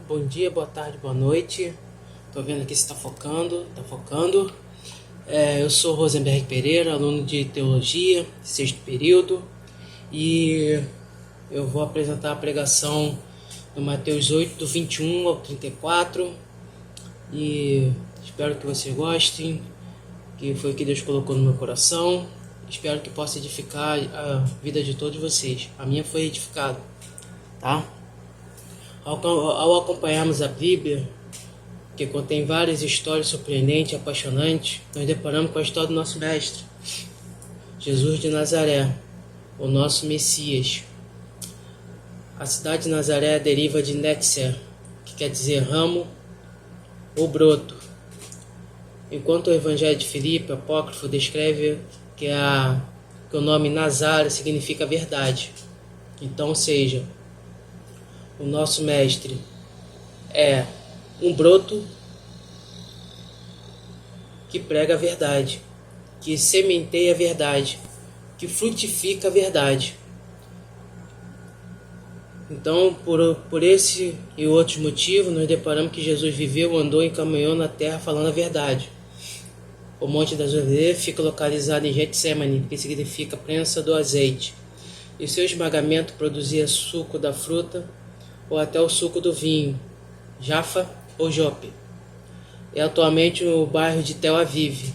Bom dia, boa tarde, boa noite. Tô vendo aqui se tá focando, eu sou Rosenberg Pereira, aluno de Teologia, sexto período, e eu vou apresentar a pregação do Mateus 8, do 21 ao 34, e espero que vocês gostem, que foi o que Deus colocou no meu coração. Espero que possa edificar a vida de todos vocês. A minha foi edificada, tá? Ao acompanharmos a Bíblia, que contém várias histórias surpreendentes e apaixonantes, nós deparamos com a história do nosso Mestre, Jesus de Nazaré, o nosso Messias. A cidade de Nazaré deriva de Netzer, que quer dizer ramo ou broto, enquanto o Evangelho de Filipe, apócrifo, descreve que o nome Nazaré significa verdade. Então, ou seja, o nosso Mestre é um broto que prega a verdade, que sementeia a verdade, que frutifica a verdade. Então, por esse e outros motivos, nós deparamos que Jesus viveu, andou e caminhou na terra falando a verdade. O Monte das Oliveiras fica localizado em Getsemane, que significa prensa do azeite, e seu esmagamento produzia suco da fruta ou até o suco do vinho, Jafa ou Jope. É atualmente o bairro de Tel Aviv.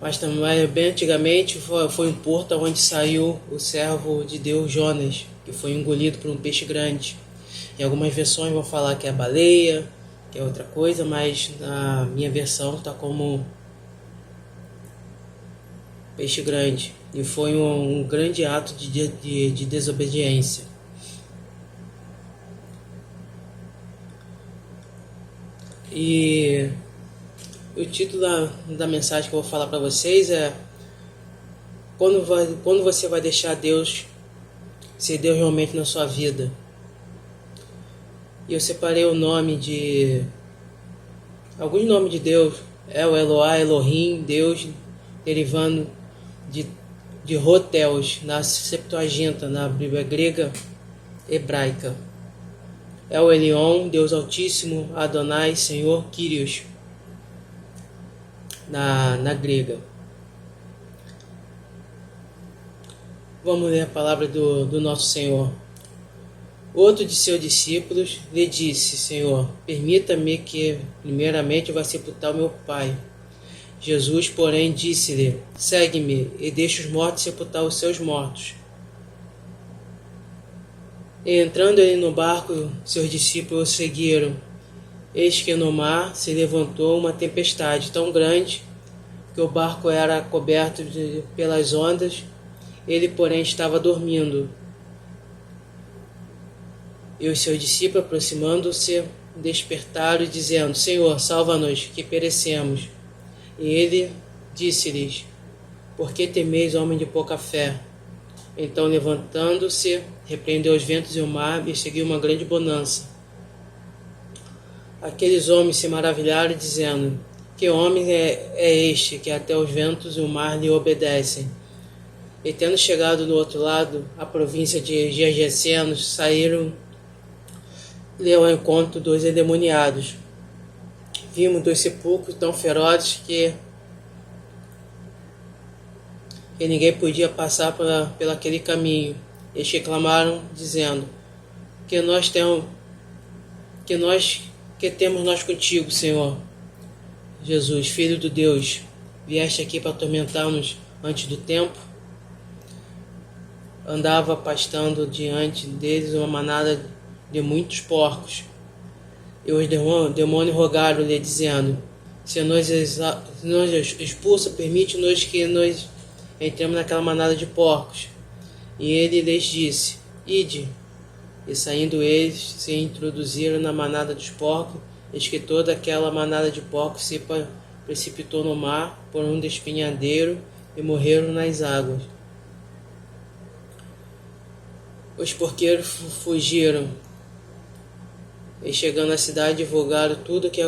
Mas também, bem antigamente, foi um porto onde saiu o servo de Deus Jonas, que foi engolido por um peixe grande. Em algumas versões vão falar que é a baleia, que é outra coisa, mas na minha versão está como peixe grande. E foi um grande ato de desobediência. E o título da mensagem que eu vou falar para vocês é quando você vai deixar Deus ser Deus realmente na sua vida. E eu separei alguns nomes de Deus. É o Eloá, Elohim, Deus, derivando de Roteus, na Septuaginta, na Bíblia grega hebraica. É o Elion, Deus Altíssimo, Adonai, Senhor, Kyrios, na grega. Vamos ler a palavra do nosso Senhor. Outro de seus discípulos lhe disse: Senhor, permita-me que primeiramente vá sepultar o meu pai. Jesus, porém, disse-lhe: segue-me e deixa os mortos sepultar os seus mortos. E entrando ele no barco, seus discípulos o seguiram. Eis que no mar se levantou uma tempestade tão grande que o barco era coberto pelas ondas. Ele, porém, estava dormindo. E os seus discípulos, aproximando-se, despertaram, dizendo: Senhor, salva-nos, que perecemos. E ele disse-lhes: por que temeis, homem de pouca fé? Então, levantando-se, repreendeu os ventos e o mar, e seguiu uma grande bonança. Aqueles homens se maravilharam, dizendo: que homem é este, que até os ventos e o mar lhe obedecem? E tendo chegado do outro lado, a província de Gergesenos, saíram-lhe ao encontro dos endemoniados. Vimos dois sepulcros tão ferozes que ninguém podia passar pelo aquele caminho. Eles clamaram, dizendo: que temos nós contigo, Senhor? Jesus, Filho do Deus, vieste aqui para atormentar-nos antes do tempo? Andava pastando diante deles uma manada de muitos porcos. E os demônios rogaram-lhe, dizendo: se nos expulsa, permite-nos que nós entremos naquela manada de porcos. E ele lhes disse: ide. E saindo eles, se introduziram na manada dos porcos, eis que toda aquela manada de porcos se precipitou no mar por um despenhadeiro e morreram nas águas. Os porqueiros fugiram, e chegando à cidade divulgaram tudo o que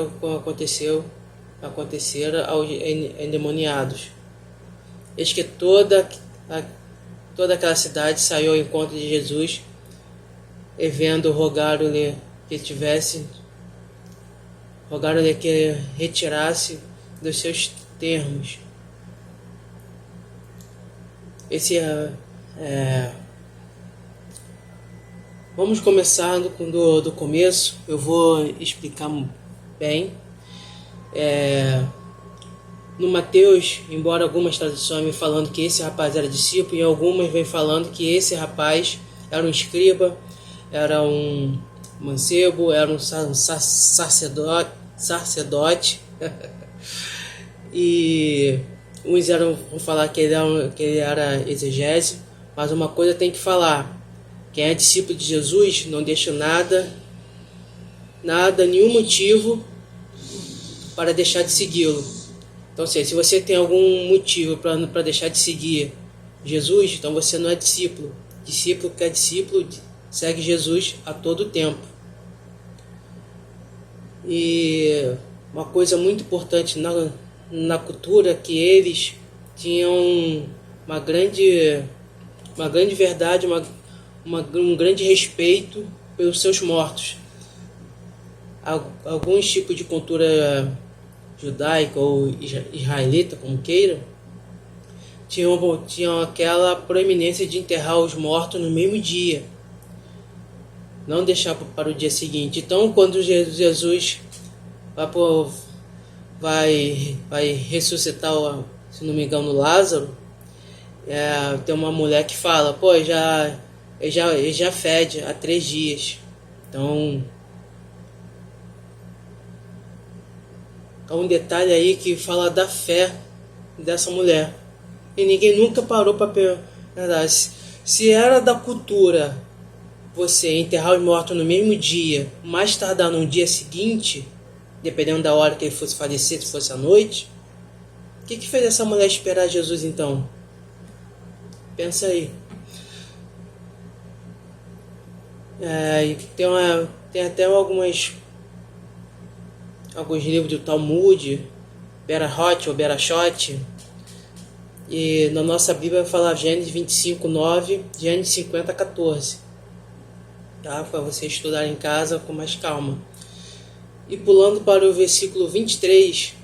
acontecera aos endemoniados. Eis que toda aquela cidade saiu ao encontro de Jesus e vendo, rogaram-lhe que retirasse dos seus termos. Vamos começar do começo. Eu vou explicar bem. No Mateus, embora algumas traduções vêm falando que esse rapaz era discípulo, e algumas vêm falando que esse rapaz era um escriba, era um mancebo, era um sacerdote e uns vão falar que ele era exegese, mas uma coisa tem que falar: quem é discípulo de Jesus não deixa nenhum motivo para deixar de segui-lo. Então, se você tem algum motivo para deixar de seguir Jesus, então você não é discípulo. Discípulo que é discípulo segue Jesus a todo tempo. E uma coisa muito importante na cultura, que eles tinham uma grande verdade, um grande respeito pelos seus mortos. Alguns tipos de cultura judaica ou israelita, como queira, tinham aquela proeminência de enterrar os mortos no mesmo dia, não deixar para o dia seguinte. Então, quando Jesus vai ressuscitar, se não me engano, Lázaro, tem uma mulher que fala: pô, ele já fede há 3 dias. Então, há um detalhe aí que fala da fé dessa mulher. E ninguém nunca parou para pensar. Se era da cultura você enterrar os mortos no mesmo dia, mais tardar no dia seguinte, dependendo da hora que ele fosse falecer, se fosse à noite, o que fez essa mulher esperar Jesus então? Pensa aí. Tem até alguns livros do Talmud, Berahot ou Berachot, e na nossa Bíblia vai falar Gênesis 25, 9, Gênesis 50, 14. Tá? Para você estudar em casa com mais calma. E pulando para o versículo 23,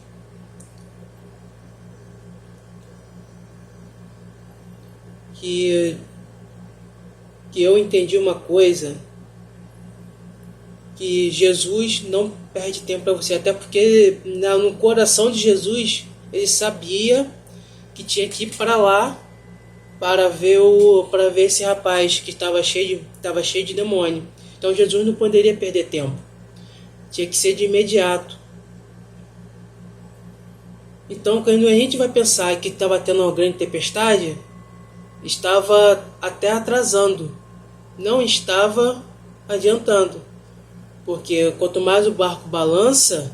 que eu entendi uma coisa, que Jesus não perde tempo para você, até porque no coração de Jesus ele sabia que tinha que ir para lá para ver esse rapaz que estava cheio de demônio. Então Jesus não poderia perder tempo, tinha que ser de imediato. Então, quando a gente vai pensar que estava tendo uma grande tempestade, estava até atrasando, não estava adiantando, porque quanto mais o barco balança,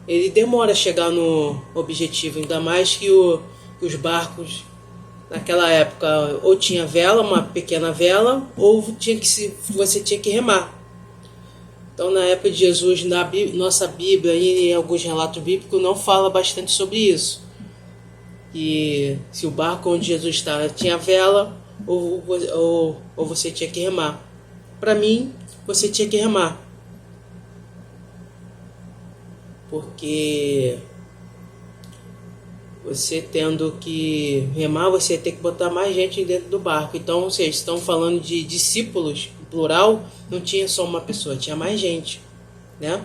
ele demora a chegar no objetivo. Ainda mais que os barcos naquela época ou tinha vela, uma pequena vela, ou você tinha que remar. Então, na época de Jesus, nossa Bíblia e em alguns relatos bíblicos não fala bastante sobre isso, que se o barco onde Jesus estava tinha vela, ou você tinha que remar. Para mim, você tinha que remar, porque você tendo que remar, você tem que botar mais gente dentro do barco. Então, vocês estão falando de discípulos, plural, não tinha só uma pessoa, tinha mais gente, né?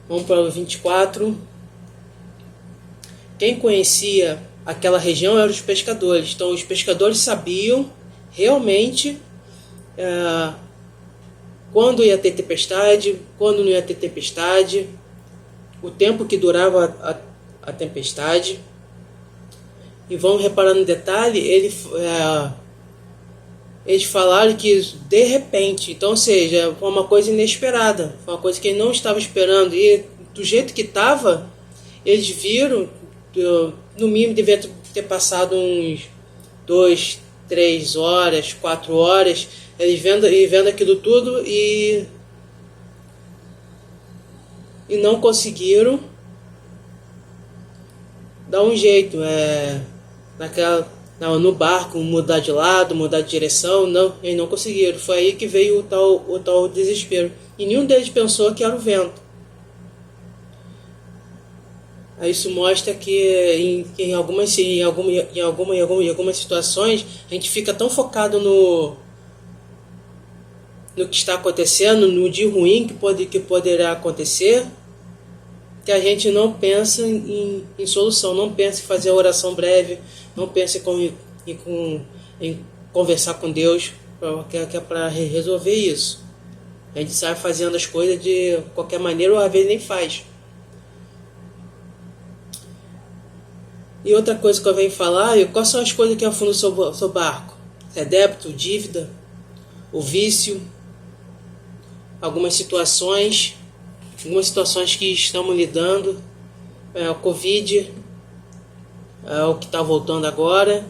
Vamos para o 24. Quem conhecia aquela região eram os pescadores. Então, os pescadores sabiam realmente quando ia ter tempestade, quando não ia ter tempestade, o tempo que durava a tempestade. E vamos reparar no detalhe, eles falaram que de repente, então, ou seja, foi uma coisa inesperada, foi uma coisa que eles não estavam esperando, e do jeito que estava, eles viram, no mínimo devia ter passado uns 2, 3 horas, 4 horas, eles vendo aquilo tudo e não conseguiram dar um jeito. no barco, mudar de lado, mudar de direção. Não, eles não conseguiram. Foi aí que veio o tal desespero. E nenhum deles pensou que era o vento. Aí isso mostra que em algumas situações a gente fica tão focado no que está acontecendo, no dia ruim que poderá acontecer, que a gente não pensa em solução, não pensa em fazer a oração breve, não pensa em conversar com Deus para resolver isso. A gente sai fazendo as coisas de qualquer maneira ou às vezes nem faz. E outra coisa que eu venho falar, quais são as coisas que afundam o seu barco? É débito, dívida, o vício, algumas situações que estamos lidando, o Covid, o que está voltando agora.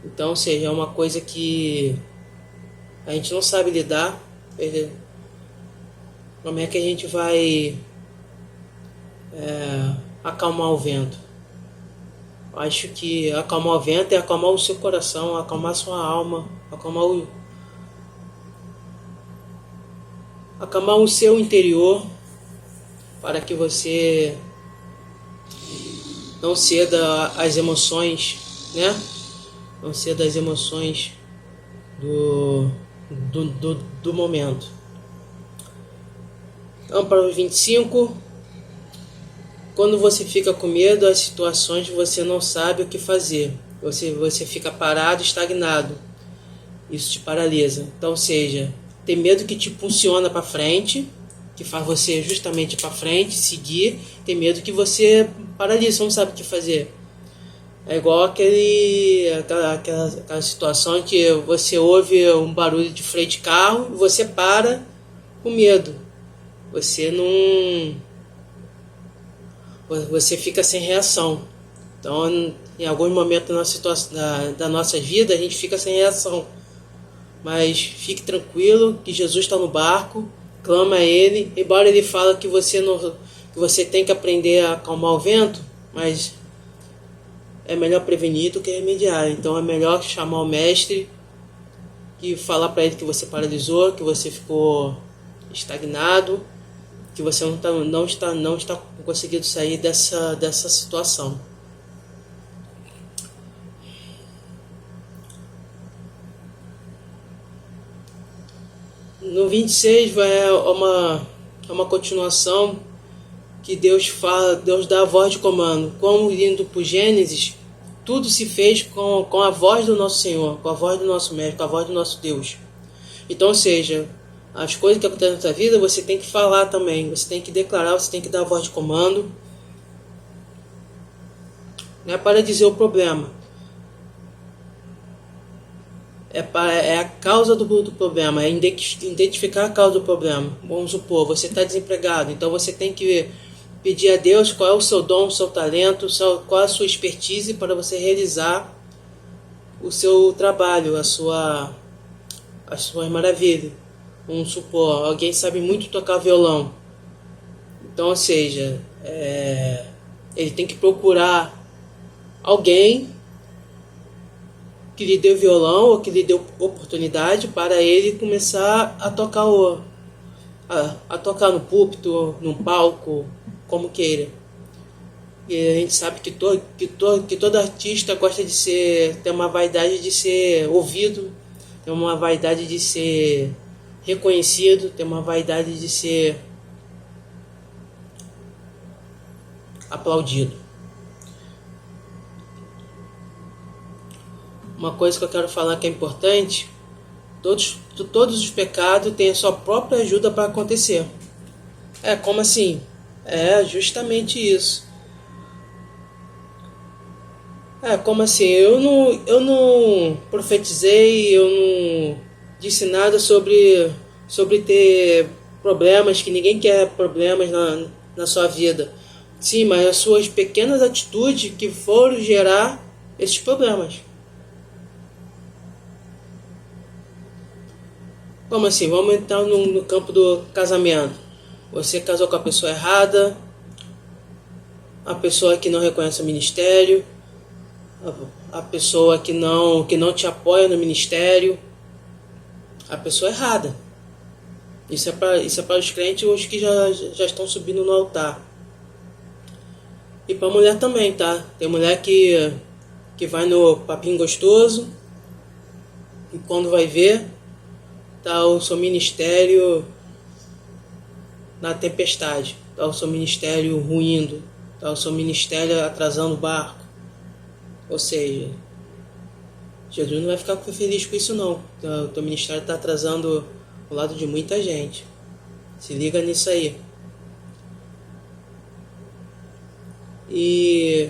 Então, ou seja, é uma coisa que a gente não sabe lidar. Como é que a gente vai acalmar o vento? Acho que acalmar o vento é acalmar o seu coração, acalmar sua alma, acalmar o seu interior, para que você não ceda às emoções, né? Não ceda às emoções do momento. Então, para os 25, quando você fica com medo, as situações você não sabe o que fazer. Você fica parado, estagnado. Isso te paralisa. Então, ou seja, tem medo que te impulsiona para frente, que faz você justamente para frente, seguir. Tem medo que você paralisa, você não sabe o que fazer. É igual aquela situação que você ouve um barulho de freio de carro e você para com medo. Você fica sem reação. Então, em alguns momentos da nossa vida, a gente fica sem reação. Mas fique tranquilo que Jesus está no barco, clama a Ele. Embora Ele fale que você tem que aprender a acalmar o vento, mas é melhor prevenir do que remediar. Então é melhor chamar o mestre e falar para ele que você paralisou, que você ficou estagnado, que você não está conseguindo sair dessa situação. No 26 é uma continuação que Deus dá a voz de comando. Como indo para o Gênesis, tudo se fez com a voz do nosso Senhor, com a voz do nosso Mestre, com a voz do nosso Deus. Então, ou seja, as coisas que acontecem na sua vida, você tem que falar também, você tem que declarar, você tem que dar a voz de comando. Não é para dizer o problema, é a causa do problema, é identificar a causa do problema. Vamos supor, você está desempregado, então você tem que pedir a Deus qual é o seu dom, o seu talento, qual é a sua expertise para você realizar o seu trabalho, as suas maravilhas. Vamos supor, alguém sabe muito tocar violão. Então, ou seja, ele tem que procurar alguém que lhe deu violão ou que lhe deu oportunidade para ele começar a tocar a tocar no púlpito, num palco, como queira. E a gente sabe que todo artista gosta de ter uma vaidade de ser ouvido, tem uma vaidade de ser reconhecido, tem uma vaidade de ser aplaudido. Uma coisa que eu quero falar que é importante: todos os pecados têm a sua própria ajuda para acontecer. Como assim? É justamente isso. Como assim? Eu não profetizei, eu não disse nada sobre ter problemas, que ninguém quer problemas na sua vida. Sim, mas as suas pequenas atitudes que foram gerar esses problemas. Como assim? Vamos entrar no campo do casamento. Você casou com a pessoa errada, a pessoa que não reconhece o ministério, a pessoa que não te apoia no ministério, a pessoa errada. Isso é para os crentes, os que já estão subindo no altar. E para a mulher também, tá? Tem mulher que vai no papinho gostoso e quando vai ver, tá o seu ministério na tempestade, tá o seu ministério ruindo, tá o seu ministério atrasando o barco. Ou seja, Jesus não vai ficar feliz com isso não. O teu ministério está atrasando o lado de muita gente. Se liga nisso aí. E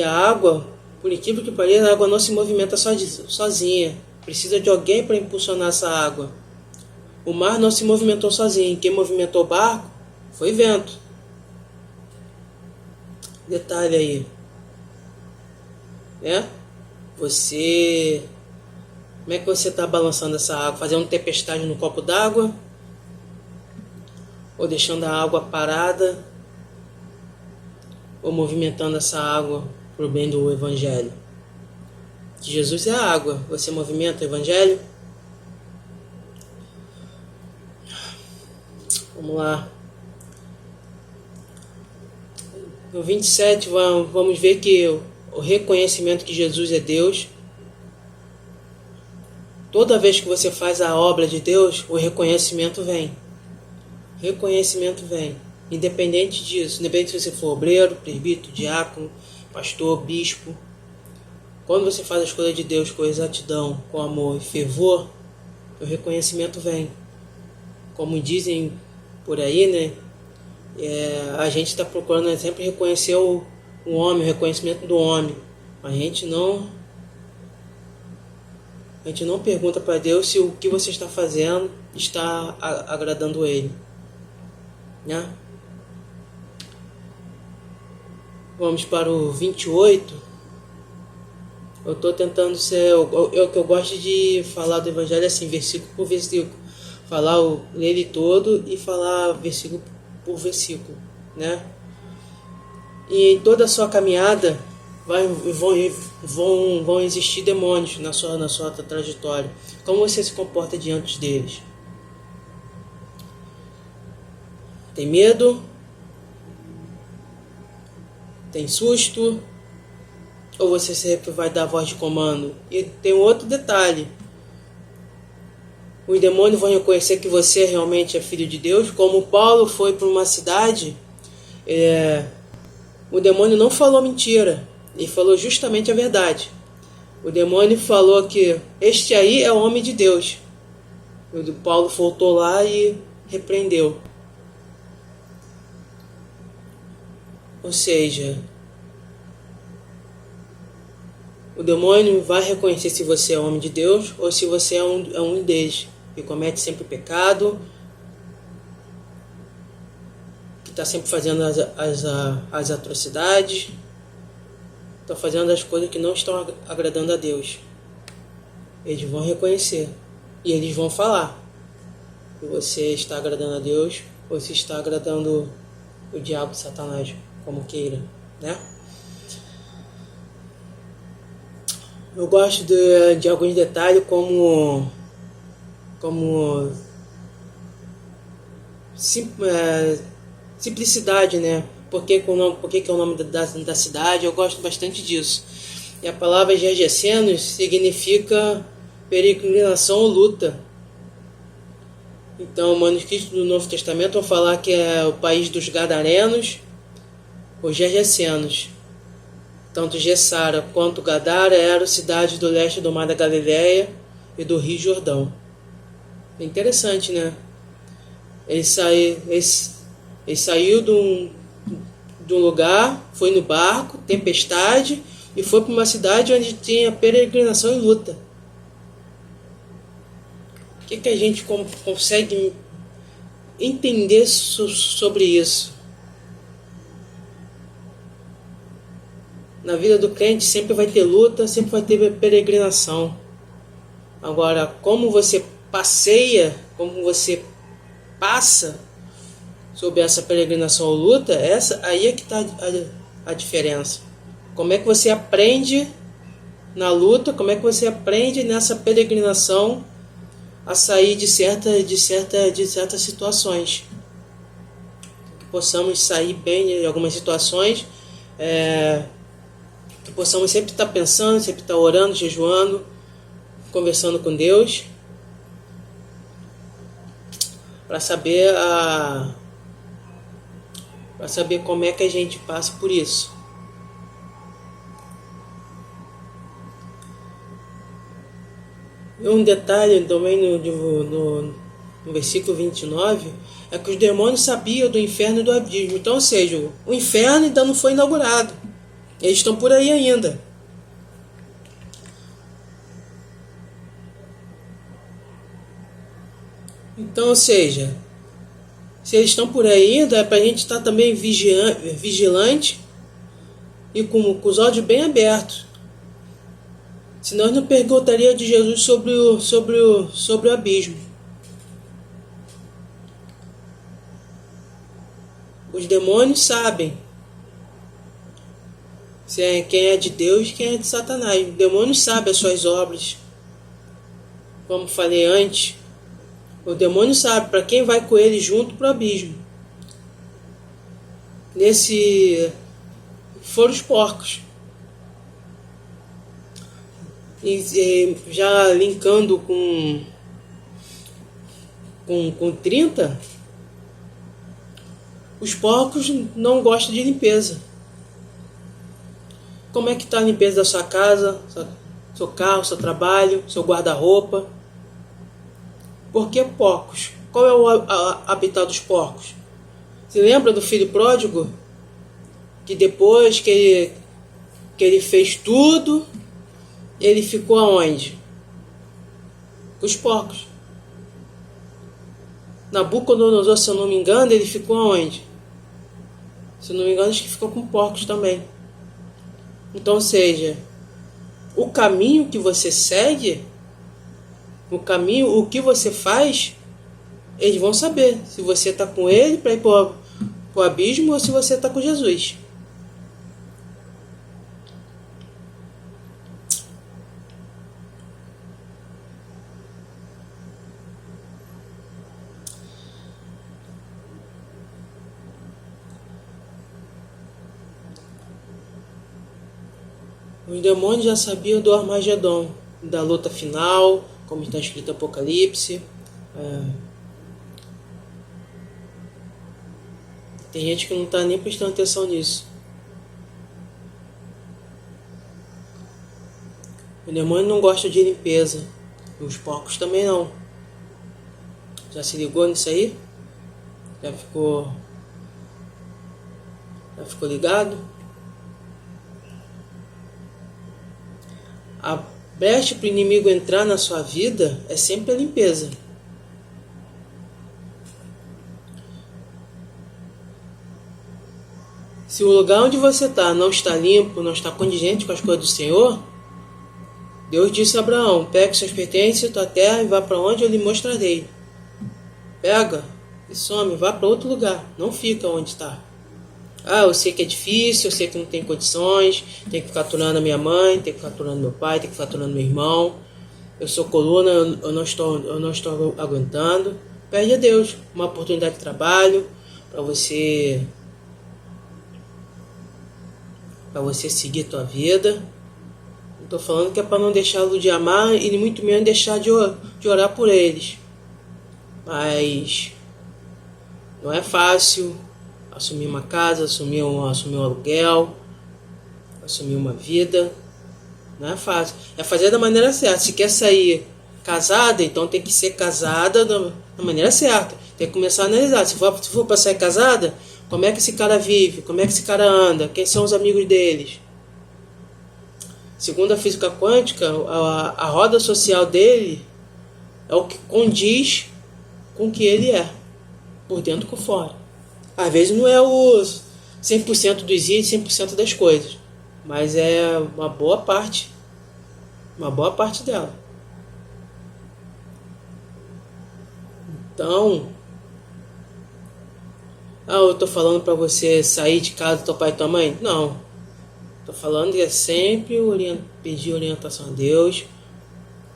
a água, por incrível que pareça, a água não se movimenta sozinha. Precisa de alguém para impulsionar essa água. O mar não se movimentou sozinho. Quem movimentou o barco foi vento. Detalhe aí. Né? Você... Como é que você está balançando essa água? Fazendo tempestade no copo d'água? Ou deixando a água parada? Ou movimentando essa água para o bem do Evangelho? Que Jesus é a água. Você movimenta o Evangelho? Vamos lá. No 27, vamos ver que o reconhecimento que Jesus é Deus. Toda vez que você faz a obra de Deus, o reconhecimento vem. Reconhecimento vem. Independente disso, independente se você for obreiro, presbítero, diácono, pastor, bispo. Quando você faz as coisas de Deus com exatidão, com amor e fervor, o reconhecimento vem. Como dizem por aí, né? A gente está procurando sempre reconhecer o homem, o reconhecimento do homem. A gente não pergunta para Deus se o que você está fazendo está agradando Ele. Né? Vamos para o 28. Eu estou tentando ser... Eu gosto de falar do Evangelho assim, versículo por versículo. Ler ele todo e falar versículo por versículo. Né? E em toda a sua caminhada vão existir demônios na sua trajetória. Como você se comporta diante deles? Tem medo? Tem susto? Ou você sempre vai dar voz de comando? E tem um outro detalhe. Os demônios vão reconhecer que você realmente é filho de Deus. Como Paulo foi para uma cidade, o demônio não falou mentira. Ele falou justamente a verdade. O demônio falou que este aí é o homem de Deus. O Paulo voltou lá e repreendeu. Ou seja, o demônio vai reconhecer se você é homem de Deus ou se você é um deles, que comete sempre pecado, que está sempre fazendo as atrocidades, está fazendo as coisas que não estão agradando a Deus. Eles vão reconhecer e eles vão falar que você está agradando a Deus ou se está agradando o diabo, Satanás, como queira, né? Eu gosto de alguns detalhes como simplicidade, né? Por que é o nome da cidade? Eu gosto bastante disso. E a palavra Gergesenos significa peregrinação ou luta. Então, o manuscrito do Novo Testamento vão falar que é o país dos Gadarenos ou Gergesenos. Tanto Gessara quanto Gadara eram cidades do leste do Mar da Galileia e do Rio Jordão. É interessante, né? Ele saiu de um lugar, foi no barco, tempestade, e foi para uma cidade onde tinha peregrinação e luta. O que a gente consegue entender sobre isso? Na vida do crente sempre vai ter luta, sempre vai ter peregrinação. Agora, como você passeia, como você passa sobre essa peregrinação ou luta, aí é que está a diferença. Como é que você aprende na luta, como é que você aprende nessa peregrinação a sair de certas situações. Que possamos sair bem de algumas situações, que possamos sempre estar pensando, sempre estar orando, jejuando, conversando com Deus, para saber como é que a gente passa por isso. E um detalhe também no versículo 29 é que os demônios sabiam do inferno e do abismo. Então, ou seja, o inferno ainda não foi inaugurado. Eles estão por aí ainda. Então, ou seja, se eles estão por aí ainda, é para a gente estar também vigilante e com os olhos bem abertos. Senão não perguntaria de Jesus sobre o abismo. Os demônios sabem quem é de Deus e quem é de Satanás. O demônio sabe as suas obras. Como falei antes, o demônio sabe para quem vai com ele junto para o abismo. Foram os porcos. E já linkando com 30, os porcos não gostam de limpeza. Como é que está a limpeza da sua casa, seu carro, seu trabalho, seu guarda-roupa? Por que porcos? Qual é o habitat dos porcos? Se lembra do filho pródigo? Que depois que ele fez tudo, ele ficou aonde? Com os porcos. Nabucodonosor, se eu não me engano, ele ficou aonde? Se eu não me engano, acho que ficou com porcos também. Então, ou seja, o caminho que você segue, o que você faz, eles vão saber se você está com ele para ir para o abismo ou se você está com Jesus. Os demônios já sabiam do Armagedon, da luta final, como está escrito no Apocalipse. Tem gente que não está nem prestando atenção nisso. O demônio não gosta de limpeza. Os porcos também não. Já se ligou nisso aí? Já ficou ligado? A brecha para o inimigo entrar na sua vida é sempre a limpeza. Se o lugar onde você está não está limpo, não está condigente com as coisas do Senhor, Deus disse a Abraão: pegue seus pertences, tua terra e vá para onde eu lhe mostrarei. Pega e some, vá para outro lugar, não fica onde está. Eu sei que é difícil, eu sei que não tem condições, tem que ficar aturando a minha mãe, tem que ficar aturando meu pai, tem que ficar aturando meu irmão. Eu sou coluna, eu não estou aguentando. Pede a Deus uma oportunidade de trabalho para você seguir a tua vida. Não estou falando que é para não deixá-lo de amar e muito menos deixar de orar por eles. Mas não é fácil assumir uma casa, assumir um aluguel, assumir uma vida. Não é fácil. É fazer da maneira certa. Se quer sair casada, então tem que ser casada da maneira certa. Tem que começar a analisar. Se for para sair casada, como é que esse cara vive? Como é que esse cara anda? Quem são os amigos deles? Segundo a física quântica, a roda social dele é o que condiz com o que ele é, por dentro e por fora. Às vezes não é o 100% dos itens, 100% das coisas, mas é uma boa parte dela. Então, eu estou falando para você sair de casa do teu pai e tua mãe? Não. Tô falando que é sempre pedir orientação a Deus,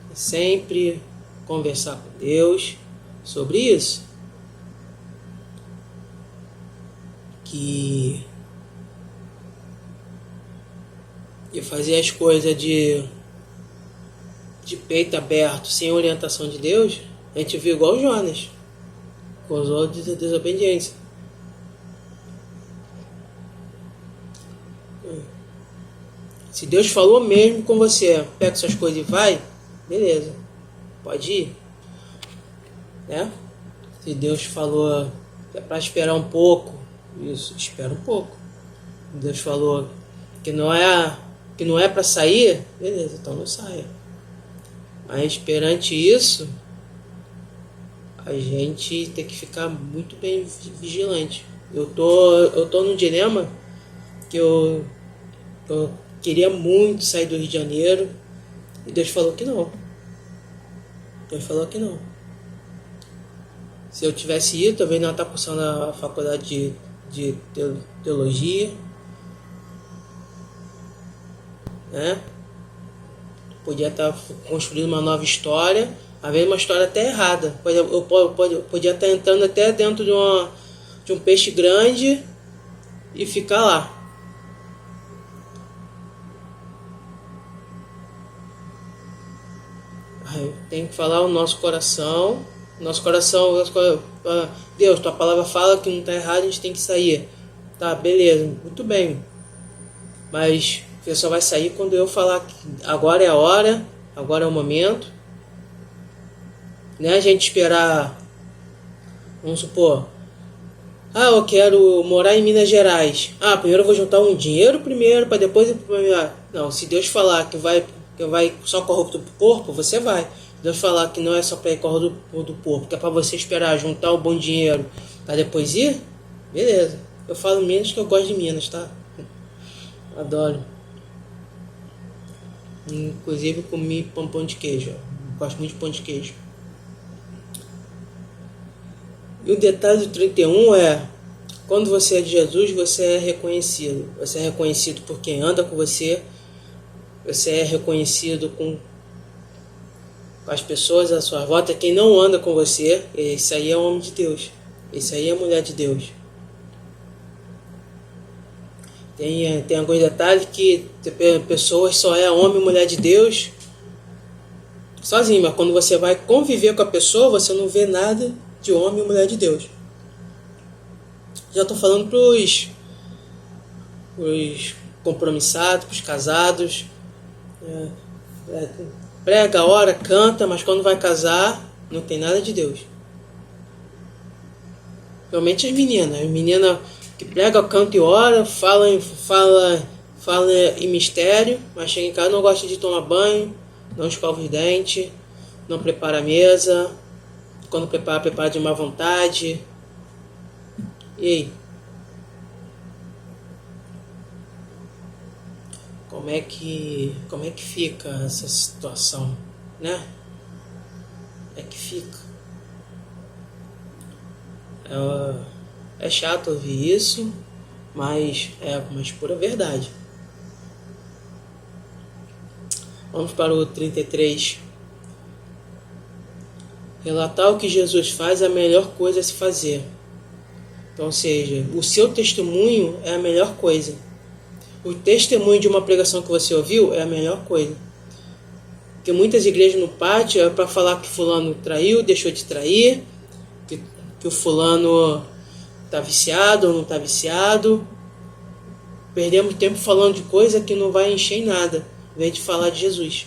é sempre conversar com Deus sobre isso. E fazer as coisas de peito aberto, sem orientação de Deus, a gente viu igual o Jonas, causou desobediência. Se Deus falou mesmo com você, pega suas coisas e vai, beleza, pode ir, né? Se Deus falou que é para esperar um pouco, isso, espera um pouco. Se Deus falou que não é para sair, beleza, então não saia. Mas perante isso, a gente tem que ficar muito bem vigilante. Eu tô num dilema que eu queria muito sair do Rio de Janeiro e Deus falou que não. Deus falou que não. Se eu tivesse ido, talvez não estar cursando a faculdade de teologia, né? Podia estar construindo uma nova história, às vezes uma história até errada. Eu podia estar entrando até dentro de um peixe grande e ficar lá. Tem que falar o nosso coração. Deus, tua palavra fala que não está errado, a gente tem que sair. Tá, beleza, muito bem. Mas você só vai sair quando eu falar que agora é a hora, agora é o momento. Não é a gente esperar, vamos supor, eu quero morar em Minas Gerais. Primeiro eu vou juntar um dinheiro para depois ir para. Não, se Deus falar que vai só com a roupa do corpo, você vai. Deus falar que não é só para ir com a roupa do corpo, que é para você esperar juntar um bom dinheiro para depois ir, beleza. Eu falo Minas que eu gosto de Minas, tá? Adoro. Inclusive comi pão de queijo. Gosto muito de pão de queijo. E o detalhe do 31 é: quando você é de Jesus, você é reconhecido. Você é reconhecido por quem anda com você. Você é reconhecido com as pessoas à sua volta. Quem não anda com você, esse aí é homem de Deus. Esse aí é mulher de Deus. Tem alguns detalhes que pessoas só é homem e mulher de Deus sozinho, mas quando você vai conviver com a pessoa, você não vê nada de homem e mulher de Deus. Já estou falando para os compromissados, para os casados. Prega, ora, canta, mas quando vai casar, não tem nada de Deus. Realmente as meninas que prega, canta e ora, fala em mistério, mas chega em casa, não gosta de tomar banho, não escova os dentes, não prepara a mesa, quando prepara de má vontade. E aí? Como é que fica essa situação, né? É que fica. É chato ouvir isso, mas é uma pura verdade. Vamos para o 33. Relatar o que Jesus faz é a melhor coisa a se fazer. Então, ou seja, o seu testemunho é a melhor coisa. O testemunho de uma pregação que você ouviu é a melhor coisa. Porque muitas igrejas no pátio é para falar que fulano traiu, deixou de trair, que o fulano está viciado ou não está viciado. Perdemos tempo falando de coisa que não vai encher em nada, em vez de falar de Jesus.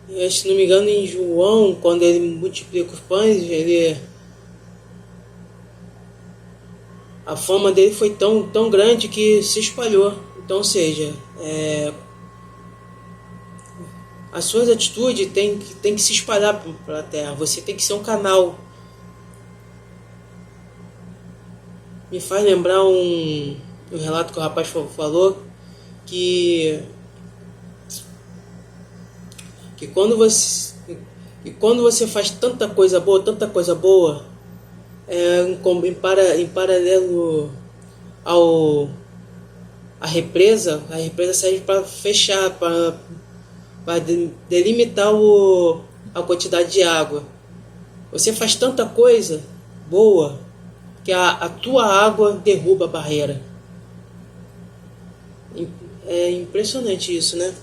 E, se não me engano, em João, quando ele multiplica os pães, a fama dele foi tão grande que se espalhou. Então, ou seja, as suas atitudes têm que se espalhar para a terra. Você tem que ser um canal. Me faz lembrar um relato que o rapaz falou que quando você faz tanta coisa boa, em paralelo A represa serve para fechar, para delimitar a quantidade de água. Você faz tanta coisa boa que a tua água derruba a barreira. É impressionante isso, né?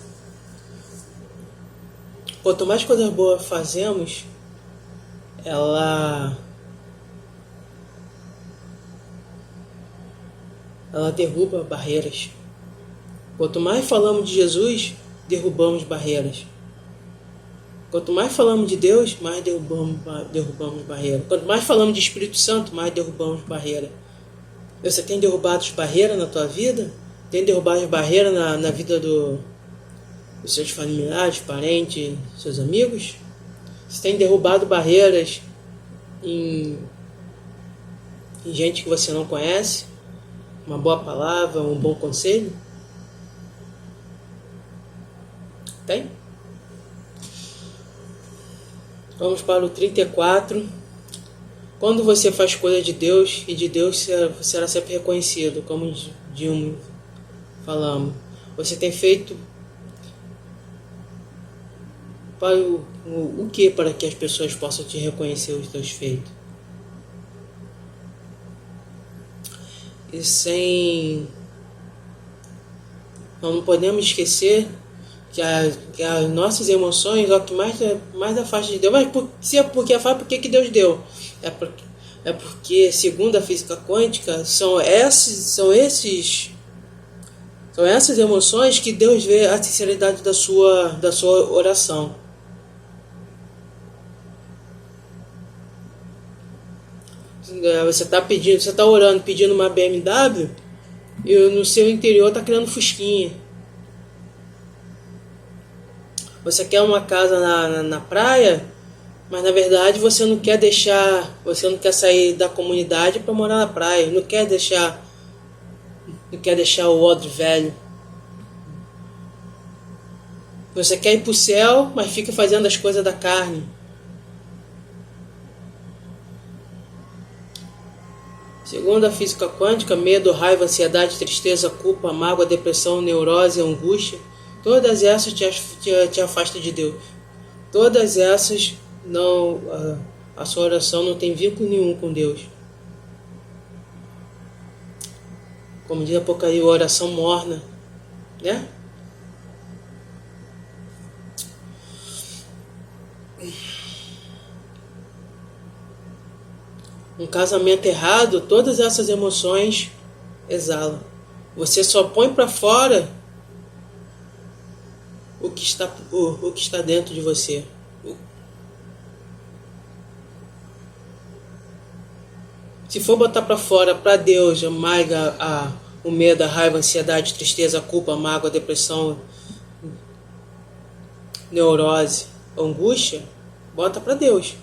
Quanto mais coisas boas fazemos, ela derruba barreiras. Quanto mais falamos de Jesus, derrubamos barreiras. Quanto mais falamos de Deus, mais derrubamos barreiras. Quanto mais falamos de Espírito Santo, mais derrubamos barreiras. Você tem derrubado as barreiras na tua vida? Tem derrubado as barreiras na vida dos seus familiares, parentes, seus amigos? Você tem derrubado barreiras em gente que você não conhece? Uma boa palavra, um bom conselho? Tem? Vamos para o 34. Quando você faz coisa de Deus, e de Deus será sempre reconhecido, como Dilma falamos. Você tem feito para o que para que as pessoas possam te reconhecer os teus feitos? E não podemos esquecer que as nossas emoções é o que mais afasta de Deus. Mas se é porque afasta, por que Deus deu? É porque, segundo a física quântica, são essas emoções que Deus vê a sinceridade da sua oração. Você está orando, pedindo uma BMW, e no seu interior está criando fusquinha. Você quer uma casa na praia, mas na verdade você não quer sair da comunidade para morar na praia, não quer deixar o odre velho. Você quer ir para o céu, mas fica fazendo as coisas da carne. Segundo a física quântica, medo, raiva, ansiedade, tristeza, culpa, mágoa, depressão, neurose, angústia, todas essas te afastam de Deus. Todas essas não, a sua oração não tem vínculo nenhum com Deus. Como diz Apocalipse, oração morna, né? Um casamento errado, todas essas emoções exalam. Você só põe para fora o que está dentro de você. Se for botar para fora, para Deus, o medo, a raiva, a ansiedade, a tristeza, a culpa, a mágoa, a depressão, neurose, a angústia, bota para Deus.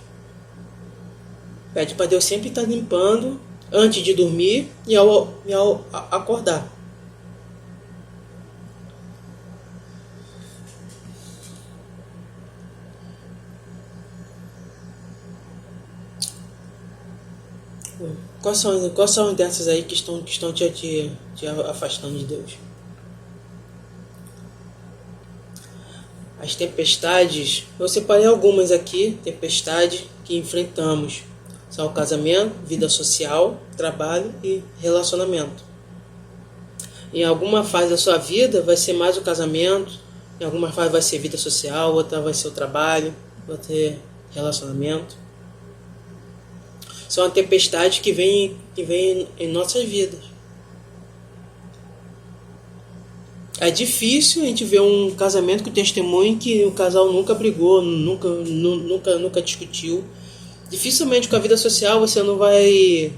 Pede para Deus sempre estar limpando antes de dormir e ao acordar. Quais são dessas aí que estão te afastando de Deus? As tempestades, eu separei algumas aqui, tempestades que enfrentamos. São o casamento, vida social, trabalho e relacionamento. Em alguma fase da sua vida vai ser mais o casamento, em alguma fase vai ser vida social, outra vai ser o trabalho, outra é relacionamento. São a tempestade que vem em nossas vidas. É difícil a gente ver um casamento com testemunho que o casal nunca brigou, nunca discutiu. Dificilmente com a vida social você não vai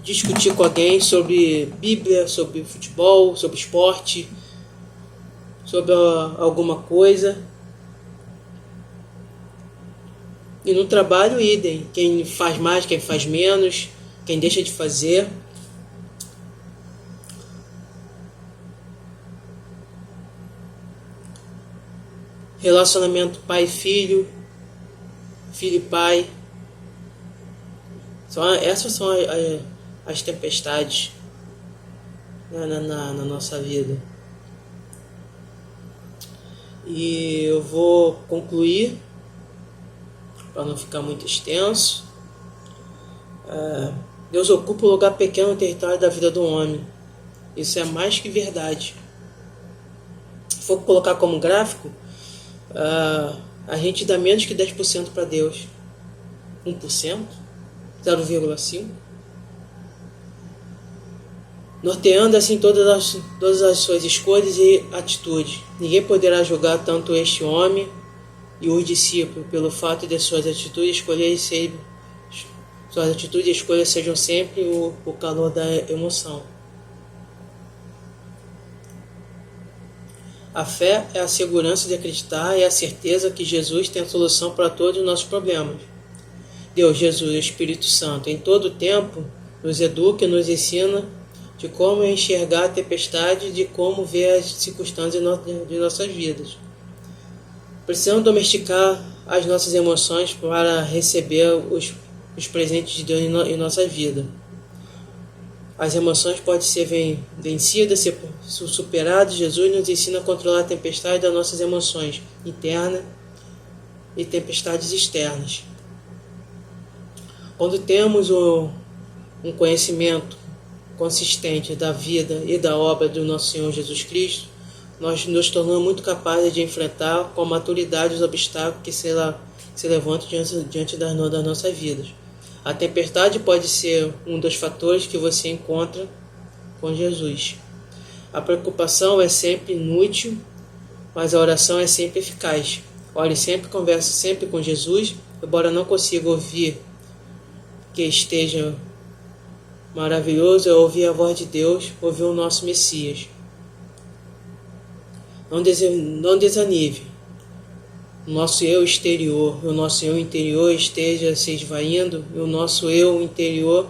discutir com alguém sobre Bíblia, sobre futebol, sobre esporte, sobre alguma coisa. E no trabalho, idem. Quem faz mais, quem faz menos, quem deixa de fazer. Relacionamento pai e filho, filho e pai. Essas são as tempestades, na nossa vida. E eu vou concluir, para não ficar muito extenso. Deus ocupa um lugar pequeno no território da vida do homem. Isso é mais que verdade. Se for colocar como gráfico, a gente dá menos que 10% para Deus. 1%? 0,5%? Norteando assim todas as suas escolhas e atitudes. Ninguém poderá julgar tanto este homem e os discípulos pelo fato de suas atitudes e escolhas sejam sempre o calor da emoção. A fé é a segurança de acreditar e a certeza que Jesus tem a solução para todos os nossos problemas. Deus, Jesus e o Espírito Santo, em todo o tempo, nos educa e nos ensina de como enxergar a tempestade e de como ver as circunstâncias de nossas vidas. Precisamos domesticar as nossas emoções para receber os presentes de Deus em nossa vida. As emoções podem ser vencidas, ser superadas. Jesus nos ensina a controlar a tempestade das nossas emoções internas e tempestades externas. Quando temos um conhecimento consistente da vida e da obra do nosso Senhor Jesus Cristo, nós nos tornamos muito capazes de enfrentar com maturidade os obstáculos que se levantam diante das nossas vidas. A tempestade pode ser um dos fatores que você encontra com Jesus. A preocupação é sempre inútil, mas a oração é sempre eficaz. Ore sempre, converse sempre com Jesus, embora não consiga ouvir que esteja maravilhoso, é ouvir a voz de Deus, ouvir o nosso Messias. Não desanime. O nosso eu exterior, o nosso eu interior esteja se esvaindo e o nosso eu interior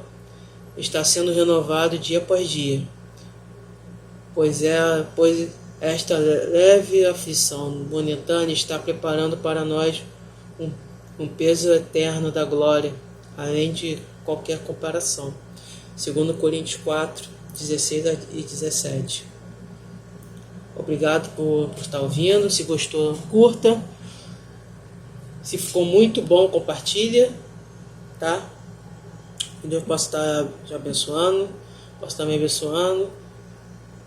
está sendo renovado dia após dia. Pois esta leve aflição momentânea está preparando para nós um peso eterno da glória, além de qualquer comparação. 2 Coríntios 4, 16 e 17. Obrigado por estar ouvindo. Se gostou, curta. Se ficou muito bom, compartilha, tá? Que Deus possa estar te abençoando, possa estar me abençoando.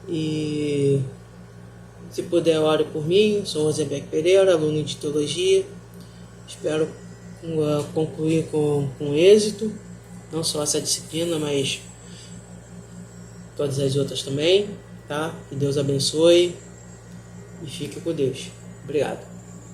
E se puder, ore por mim. Sou Rosenberg Pereira, aluno de Teologia. Espero concluir com êxito, não só essa disciplina, mas todas as outras também, tá? Que Deus abençoe e fique com Deus. Obrigado.